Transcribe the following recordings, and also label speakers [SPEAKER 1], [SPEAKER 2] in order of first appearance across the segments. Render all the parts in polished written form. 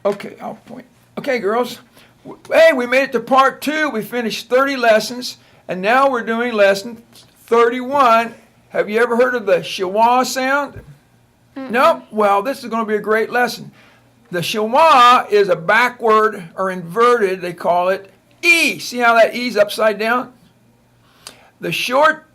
[SPEAKER 1] Okay, I'll point. Okay, girls. Hey, we made it to part 2. We finished 30 lessons, and now we're doing lesson 31. Have you ever heard of the schwa sound? Nope. Well, this is going to be a great lesson. The schwa is a backward or inverted, they call it, E. See how that E's upside down? The short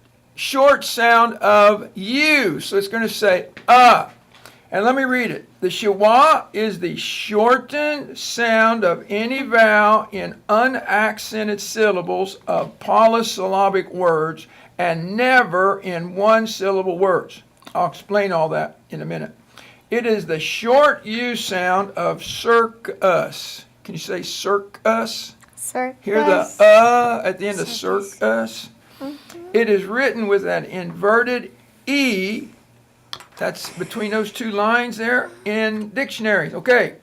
[SPEAKER 1] sound of U. So it's going to say And let me read it. The schwa is the shortened sound of any vowel in unaccented syllables of polysyllabic words and never in one-syllable words. I'll explain all that in a minute. It is the short U sound of circus. Can you say circus?
[SPEAKER 2] Circus.
[SPEAKER 1] Hear the at the end of circus. It is written with an inverted E. That's between those two lines there in dictionaries. Okay,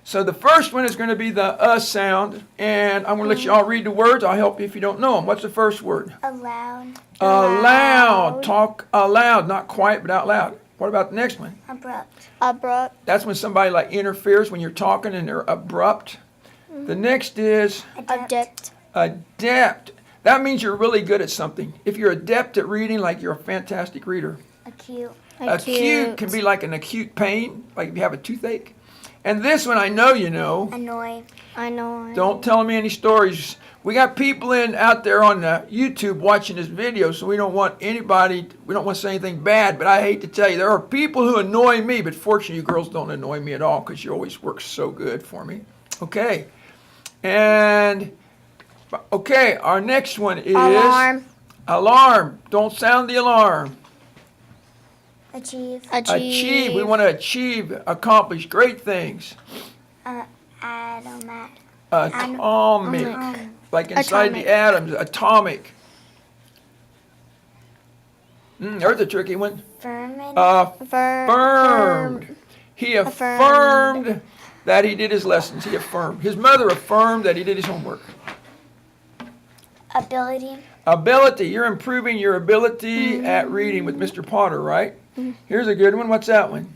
[SPEAKER 1] so the first one is going to be the sound, and I'm going to let you all read the words. I'll help you if you don't know them. What's the first word?
[SPEAKER 3] Aloud.
[SPEAKER 1] Aloud. Talk aloud, not quiet, but out loud. What about the next one?
[SPEAKER 3] Abrupt.
[SPEAKER 2] Abrupt.
[SPEAKER 1] That's when somebody like interferes when you're talking and they're abrupt. The next is
[SPEAKER 2] Adept.
[SPEAKER 1] adept. That means you're really good at something. If you're adept at reading, like you're a fantastic reader.
[SPEAKER 3] Acute.
[SPEAKER 1] Acute can be like an acute pain, like if you have a toothache. And this one I know you know.
[SPEAKER 3] Annoy.
[SPEAKER 2] I know.
[SPEAKER 1] Don't tell me any stories. We got people out there on YouTube watching this video, so we don't want to say anything bad, but I hate to tell you, there are people who annoy me, but fortunately you girls don't annoy me at all because you always work so good for me. Okay. Our next one is
[SPEAKER 2] Alarm.
[SPEAKER 1] Alarm. Don't sound the alarm.
[SPEAKER 3] Achieve.
[SPEAKER 1] Achieve. We want to accomplish great things.
[SPEAKER 3] Atomic.
[SPEAKER 1] Atomic. Like inside
[SPEAKER 2] Atomic.
[SPEAKER 1] the atoms. Atomic. There's a tricky one.
[SPEAKER 3] Affirmative.
[SPEAKER 1] Affirmed. He affirmed that he did his lessons. He affirmed. His mother affirmed that he did his homework.
[SPEAKER 3] Ability.
[SPEAKER 1] Ability. You're improving your ability at reading with Mr. Potter, right? Here's a good one. What's that one?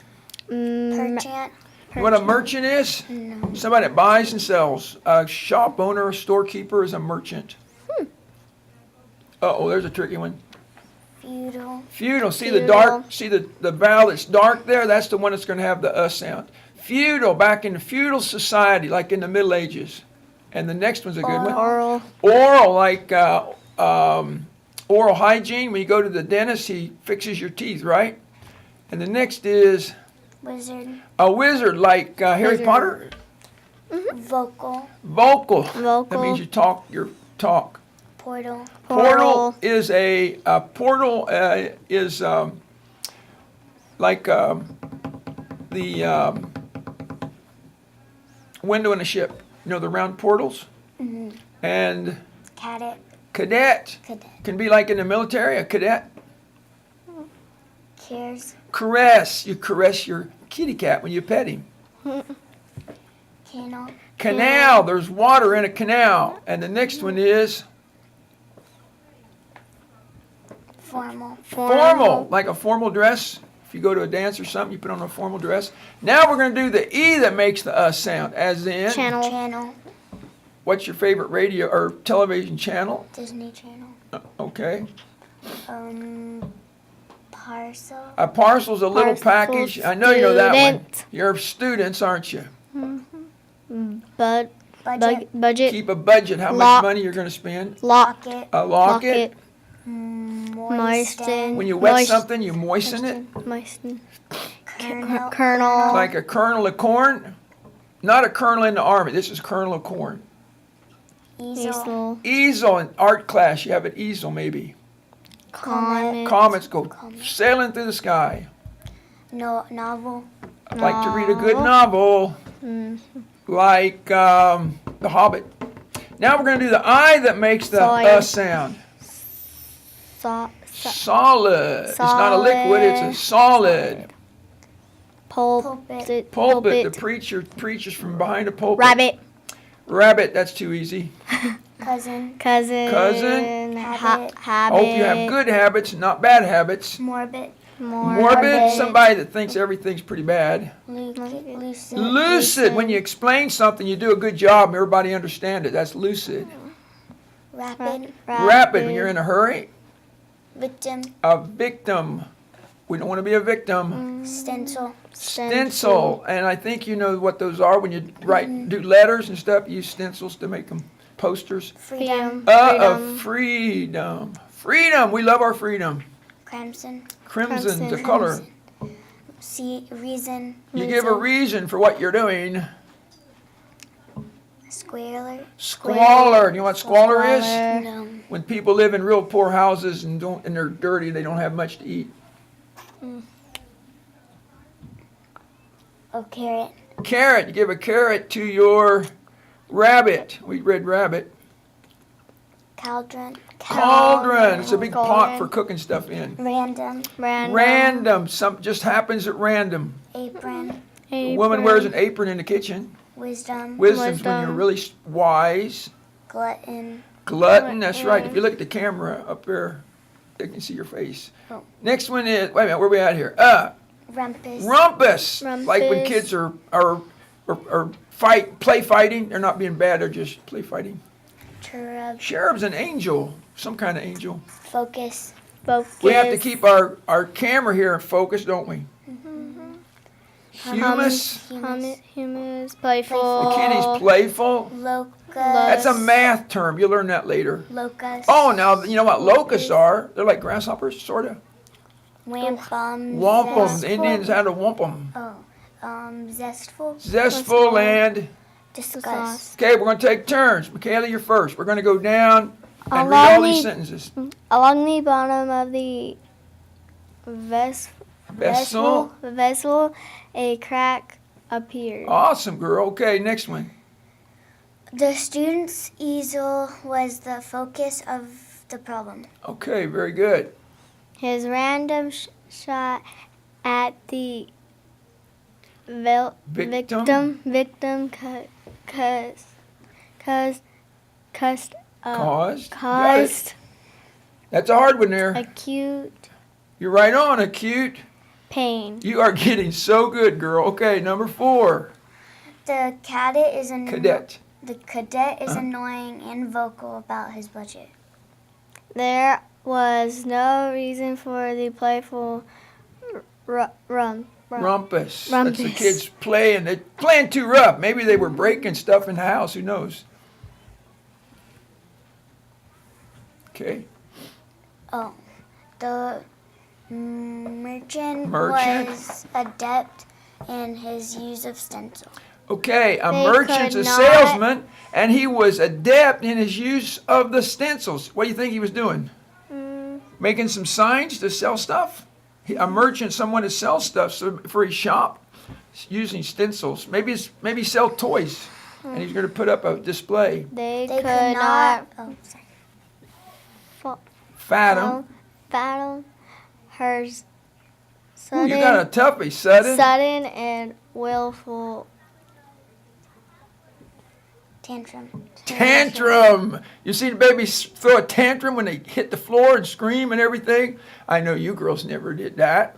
[SPEAKER 3] Merchant.
[SPEAKER 1] You know what a merchant is?
[SPEAKER 3] No.
[SPEAKER 1] Somebody that buys and sells. A shop owner, a storekeeper is a merchant. Uh-oh, there's a tricky one.
[SPEAKER 3] Feudal.
[SPEAKER 1] Feudal. See the dark, see the vowel that's dark there? That's the one that's going to have the sound. Feudal, back in the feudal society, like in the Middle Ages. And the next one's a good one.
[SPEAKER 2] Oral.
[SPEAKER 1] Oral, like oral hygiene. When you go to the dentist, he fixes your teeth, right? And the next is
[SPEAKER 3] Wizard.
[SPEAKER 1] a wizard, like Harry
[SPEAKER 2] Wizard.
[SPEAKER 1] Potter.
[SPEAKER 3] Vocal.
[SPEAKER 1] Vocal.
[SPEAKER 2] Vocal.
[SPEAKER 1] That means you talk your talk.
[SPEAKER 3] Portal.
[SPEAKER 1] Portal is like the window in a ship. You know the round portals? And
[SPEAKER 3] Cadet.
[SPEAKER 1] cadet
[SPEAKER 3] Cadet.
[SPEAKER 1] can be like in the military, a cadet.
[SPEAKER 3] Cares.
[SPEAKER 1] Caress. You caress your kitty cat when you pet him.
[SPEAKER 3] Canal.
[SPEAKER 1] Canal. There's water in a canal. And the next one is
[SPEAKER 3] Formal.
[SPEAKER 1] formal, like a formal dress. If you go to a dance or something, you put on a formal dress. Now we're going to do the E that makes the sound, as in.
[SPEAKER 2] Channel.
[SPEAKER 3] Channel.
[SPEAKER 1] What's your favorite radio or television channel?
[SPEAKER 3] Disney Channel.
[SPEAKER 1] Okay.
[SPEAKER 3] Parcel.
[SPEAKER 1] A parcel's a little
[SPEAKER 2] Parcel
[SPEAKER 1] package. I know you know that one.
[SPEAKER 2] student.
[SPEAKER 1] You're students, aren't you?
[SPEAKER 2] Budget. Budget.
[SPEAKER 1] Keep a budget, how much
[SPEAKER 2] Lock.
[SPEAKER 1] money you're going to spend.
[SPEAKER 3] Locket.
[SPEAKER 1] A locket.
[SPEAKER 3] Moisten.
[SPEAKER 1] When you wet something, you moisten it.
[SPEAKER 2] Moisten.
[SPEAKER 3] Kernel.
[SPEAKER 2] Kernel.
[SPEAKER 1] Like a kernel of corn. Not a colonel in the army. This is kernel of corn.
[SPEAKER 3] Easel.
[SPEAKER 1] Easel in art class. You have an easel maybe.
[SPEAKER 2] Comet.
[SPEAKER 1] Comets go sailing through the sky.
[SPEAKER 3] No, novel.
[SPEAKER 1] Like to read a good novel. Like The Hobbit. Now we're going to do the I that makes the sound. Solid. It's not a liquid, it's a solid.
[SPEAKER 2] Pulpit.
[SPEAKER 1] Pulpit. The preacher preaches from behind a pulpit.
[SPEAKER 2] Rabbit.
[SPEAKER 1] Rabbit, that's too easy.
[SPEAKER 3] Cousin.
[SPEAKER 1] Cousin.
[SPEAKER 2] Habit.
[SPEAKER 1] I hope you have good habits, not bad habits.
[SPEAKER 3] Morbid.
[SPEAKER 1] Morbid, somebody that thinks everything's pretty bad.
[SPEAKER 3] Lucid.
[SPEAKER 1] Lucid, when you explain something, you do a good job, everybody understand it. That's lucid.
[SPEAKER 3] Rapid.
[SPEAKER 1] Rapid, when you're in a hurry.
[SPEAKER 3] Victim.
[SPEAKER 1] A victim. We don't want to be a victim.
[SPEAKER 3] Stencil.
[SPEAKER 1] Stencil, and I think you know what those are. When you do letters and stuff, you use stencils to make them posters.
[SPEAKER 3] Freedom.
[SPEAKER 1] Freedom. Freedom, we love our freedom.
[SPEAKER 3] Crimson.
[SPEAKER 1] Crimson's a color.
[SPEAKER 3] Reason.
[SPEAKER 1] You give a reason for what you're doing.
[SPEAKER 3] Squalor.
[SPEAKER 1] Squalor. You know what squalor is?
[SPEAKER 3] No.
[SPEAKER 1] When people live in real poor houses and they're dirty, they don't have much to eat.
[SPEAKER 3] Oh, carrot.
[SPEAKER 1] Carrot. You give a carrot to your rabbit. We read rabbit.
[SPEAKER 3] Cauldron.
[SPEAKER 1] Cauldron. It's a big pot for cooking stuff in.
[SPEAKER 3] Random.
[SPEAKER 1] Random. Something just happens at random.
[SPEAKER 3] Apron.
[SPEAKER 1] A woman wears an apron in the kitchen.
[SPEAKER 3] Wisdom.
[SPEAKER 1] Wisdom's when you're really wise.
[SPEAKER 3] Glutton.
[SPEAKER 1] Glutton, that's right. If you look at the camera up there, they can see your face.
[SPEAKER 3] Oh.
[SPEAKER 1] Next one is, wait a minute, where are we at here?
[SPEAKER 3] Rumpus.
[SPEAKER 1] Rumpus. Like when kids are play fighting. They're not being bad, they're just play fighting.
[SPEAKER 3] Cherub.
[SPEAKER 1] Cherub's an angel, some kind of angel.
[SPEAKER 3] Focus.
[SPEAKER 1] We have to keep our camera here in focus, don't we? Humus.
[SPEAKER 2] Humus. Playful.
[SPEAKER 1] McKinney's playful.
[SPEAKER 3] Locust.
[SPEAKER 1] That's a math term. You'll learn that later.
[SPEAKER 3] Locust.
[SPEAKER 1] Oh, now you know what locusts are. They're like grasshoppers, sort of.
[SPEAKER 3] Wampum.
[SPEAKER 1] Wampum. The Indians had a wampum.
[SPEAKER 3] Zestful.
[SPEAKER 1] Zestful and...
[SPEAKER 3] Disgust.
[SPEAKER 1] Okay, we're going to take turns. Michaela, you're first. We're going to go down and read all these sentences.
[SPEAKER 2] Along the bottom of the vessel, a crack appeared.
[SPEAKER 1] Awesome, girl. Okay, next one.
[SPEAKER 3] The student's easel was the focus of the problem.
[SPEAKER 1] Okay, very good.
[SPEAKER 2] His random shot at the victim caused
[SPEAKER 1] That's a hard one there.
[SPEAKER 2] acute
[SPEAKER 1] You're right on, acute.
[SPEAKER 2] pain.
[SPEAKER 1] You are getting so good, girl. Okay, number 4.
[SPEAKER 3] The cadet is The cadet is
[SPEAKER 1] Uh-huh.
[SPEAKER 3] annoying and vocal about his budget.
[SPEAKER 2] There was no reason for the playful
[SPEAKER 1] Rumpus. That's the kids playing. They're playing too rough. Maybe they were breaking stuff in the house. Who knows? Okay.
[SPEAKER 3] Oh, the merchant was adept in his use of stencil.
[SPEAKER 1] Okay, a
[SPEAKER 2] They
[SPEAKER 1] merchant's
[SPEAKER 2] could
[SPEAKER 1] a
[SPEAKER 2] not-
[SPEAKER 1] salesman, and he was adept in his use of the stencils. What do you think he was doing? Making some signs to sell stuff? A merchant, someone that sells stuff for his shop, using stencils. Maybe sell toys, and he's going to put up a display.
[SPEAKER 2] They
[SPEAKER 3] They
[SPEAKER 2] could not
[SPEAKER 3] Oh, sorry.
[SPEAKER 1] Fathom.
[SPEAKER 2] fathom her
[SPEAKER 1] Ooh, you got a toughie, sudden.
[SPEAKER 2] sudden and willful
[SPEAKER 1] Tantrum. You see the babies throw a tantrum when they hit the floor and scream and everything? I know you girls never did that.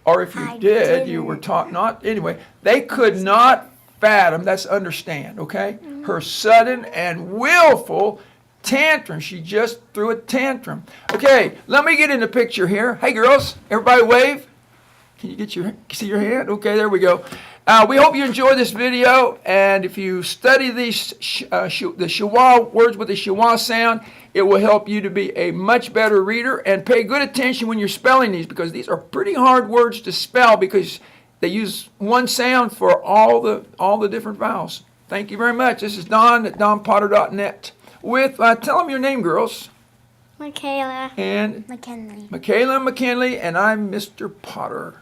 [SPEAKER 1] Or if you
[SPEAKER 3] I
[SPEAKER 1] did, you were taught not. Anyway, they could not fathom, that's understand, okay? Her sudden and willful tantrum. She just threw a tantrum. Okay, let me get in the picture here. Hey girls, everybody wave. Can you see your hand? Okay, there we go. We hope you enjoy this video, and if you study these the schwa words with the schwa sound, it will help you to be a much better reader. And pay good attention when you're spelling these, because these are pretty hard words to spell because they use one sound for all the different vowels. Thank you very much. This is Don at donpotter.net with tell them your name, girls.
[SPEAKER 2] Michaela
[SPEAKER 1] And
[SPEAKER 3] McKinley.
[SPEAKER 1] Michaela McKinley, and I'm Mr. Potter.